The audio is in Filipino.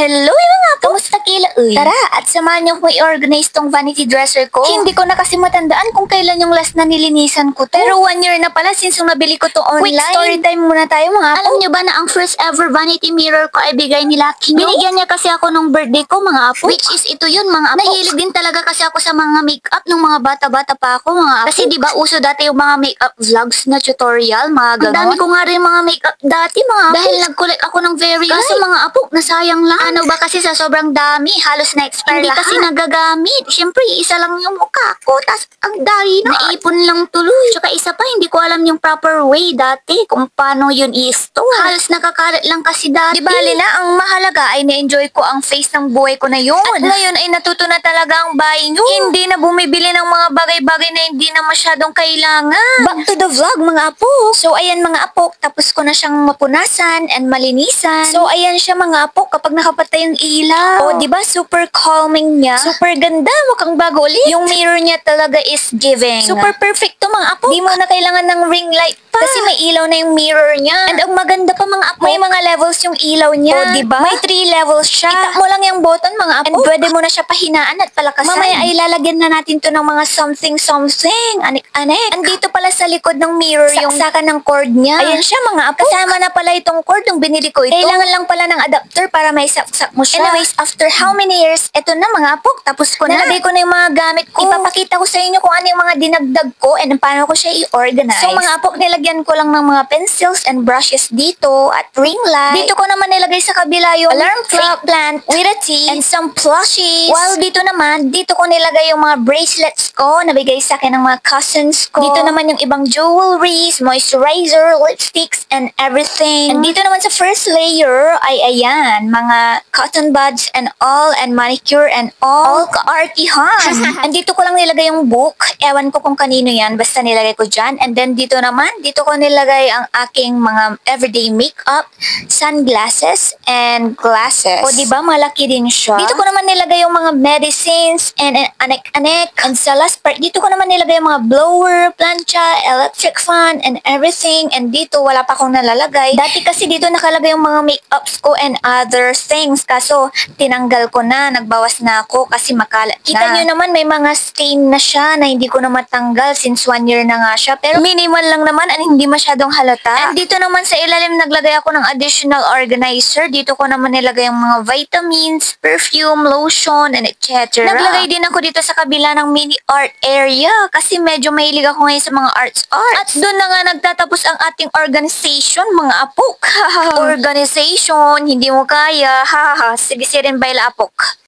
Hello mga kamusta kila uy? Tara at samahan niyo kung i-organize tong vanity dresser ko. Hindi ko na kasi matandaan kung kailan yung last na nilinisan ko to. Pero 1 year na pala since yung nabili ko to online. Quick story time muna tayo mga apo. Alam niyo ba na ang first ever vanity mirror ko ay bigay ni Lucky? Binigyan niya kasi ako nung birthday ko mga apo. Which is ito yun mga apo. Nahilig din talaga kasi ako sa mga makeup nung mga bata-bata pa ako mga apo. Kasi di ba uso dati yung mga makeup vlogs na tutorial mga ganon. Ang dami ko nga rin mga makeup dati mga apo. Dahil nag-collect ako ng very kaso mga apo nasayang lang. Ano ba kasi sa sobrang dami, halos na-expire lahat. Hindi kasi nagagamit. Siyempre, isa lang yung mukha ko. Tas ang dami na. Naipon lang tuloy. Tsaka isa pa, hindi ko alam yung proper way dati kung paano yun i-store. Halos nakakalat lang kasi dati. Di bali na, ang mahalaga ay na-enjoy ko ang phase ng buhay ko na yun. At ngayon ay natuto na talaga ang buying yun. Hindi na bumibili ng mga bagay-bagay na hindi na masyadong kailangan. Back to the vlog mga apo. So ayan mga apo, tapos ko na siyang mapunasan and malinisan. So ayan siya mga apo kapag nakapatay yung ilaw. O diba super calming niya. Super ganda, mukhang bago ulit. Yung mirror niya talaga is giving. Super perfect to mga apo. Di mo na kailangan ng ring light pa. Kasi may ilaw na yung mirror niya. And ang maganda pa mga apo, may mga levels yung ilaw niya. O diba? May 3 levels siya. Itak mo lang yung button mga apo. And pwede mo na siya pahinaan at palakasan. Mamaya ay lalagyan na natin to ng mga something. Anik-anik. Andito pala sa likod ng mirror yung saksakan ng cord niya. Ayan siya mga apo. Kasama na pala itong cord nung binili ko ito. Kailangan lang pala ng adapter para may saksak mo siya. Anyways, after how many years, eto na mga apo, tapos ko na. Nalagay ko na yung mga gamit ko. Ipapakita ko sa inyo kung ano yung mga dinagdag ko and paano ko siya i-organize. So mga apo, nilagyan ko lang ng mga pencils and brushes dito at ring light. Dito ko naman nilagay sa kabila yung alarm clock, plant with a tea, and some plushies. While dito naman, dito ko nilagay yung mga bracelets ko na bigay sa akin ng mga cousins ko. Dito naman yung ibang jewelries, moisturizer, lipsticks, and everything. And dito naman sa first layer ay ayan, mga cotton buds and all, and manicure and all ka-artihan. And dito ko lang nilagay yung book. Ewan ko kung kanino yan, basta nilagay ko dyan. And then dito naman, dito ko nilagay ang aking mga everyday makeup, sunglasses, and glasses. O diba, malaki din siya. Dito ko naman nilagay yung mga medicines and anek-anek. And sa last part, dito ko naman nilagay yung mga blower, plancha, electric fan, and everything. And dito, wala pa akong nalalagay. Dati kasi dito nakalagay yung mga makeups ko and other things. Kaso, tinanggal ko na. Nagbawas na ako kasi makalat na. Kita nyo naman, may mga stain na siya na hindi ko na matanggal since 1 year na nga siya. Pero minimal lang naman at hindi masyadong halata. And dito naman sa ilalim, naglagay ako ng additional organizer. Dito ko naman nilagay yung mga vitamins, perfume, lotion, and etc. Naglagay din ako dito sa kabila ng mini art area kasi medyo mahilig ako ngayon sa mga arts. At doon na nga nagtatapos ang ating organization, mga apok. Organization, hindi mo kaya. Sige, sirin baila apok.